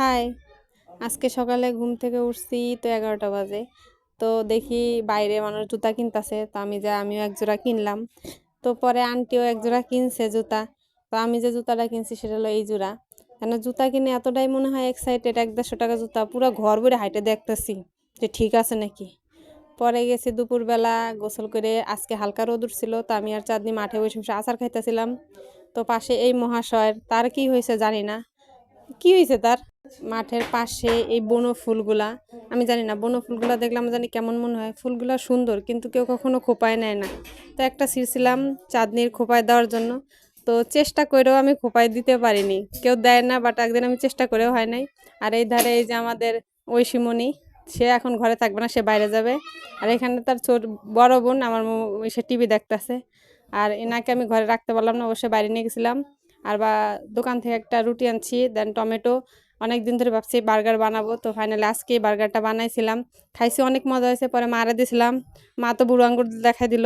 High! আজকে সকালে ঘুম থেকে উঠছি তো ১১টা বাজে। তো দেখি বাইরে মানুষ জুতা কিনতাছে। তো আমিও এক জোড়া কিনলাম। তো পরে আন্টিও এক জোড়া কিনছে জুতা। তো আমি যে জুতাটা কিনছি সেটা হলো এই জোড়া। কেন জুতা কিনে এতটাই মনে হয় এক্সাইটেড ৳১-১৫০ জুতা পুরা ঘর ভরে হাঁইটে দেখতেছি যে ঠিক আছে নাকি। পরে গেছি দুপুরবেলা গোসল করে আজকে হালকা রোদ উঠছিল। তো আমি আর চাঁদনি মাঠে বসে আচার খাইতেছিলাম। তো পাশে এই মহাশয় তার কি হয়েছে জানি না। কি হইছে তার? মাঠের পাশে এই বনফুলগুলা, আমি জানি না বনফুলগুলা দেখলে আমার জানি কেমন মনে হয়। ফুলগুলা সুন্দর কিন্তু কেউ কখনো খোঁপায় নেয় না। তো একটা ছিঁড়ছিলাম চাঁদনির খোঁপায় দেওয়ার জন্য। তো চেষ্টা কইরেও আমি খোঁপায় দিতে পারিনি। কেউ দেয় না বাট একদিন আমি চেষ্টা করেও হয় নাই। আর এই ধারে এই যে আমাদের ঐশীমণি, সে এখন ঘরে থাকবে না, সে বাইরে যাবে। আর এখানে তার বড় বোন আমার সে টিভি দেখতাছে। আর এনাকে আমি ঘরে রাখতে পারলাম না, অবশ্যই বাইরে নিয়ে গেছিলাম। আর দোকান থেকে একটা রুটি আনছি, দেন টমেটো। অনেকদিন ধরে ভাবছি বার্গার বানাবো, তো ফাইনালি আজকে বার্গারটা বানাইছিলাম। খাইছি, অনেক মজা হয়েছে। পরে মারে দিছিলাম, মা তো বুড়ো আঙ্গুর দেখাই দিল।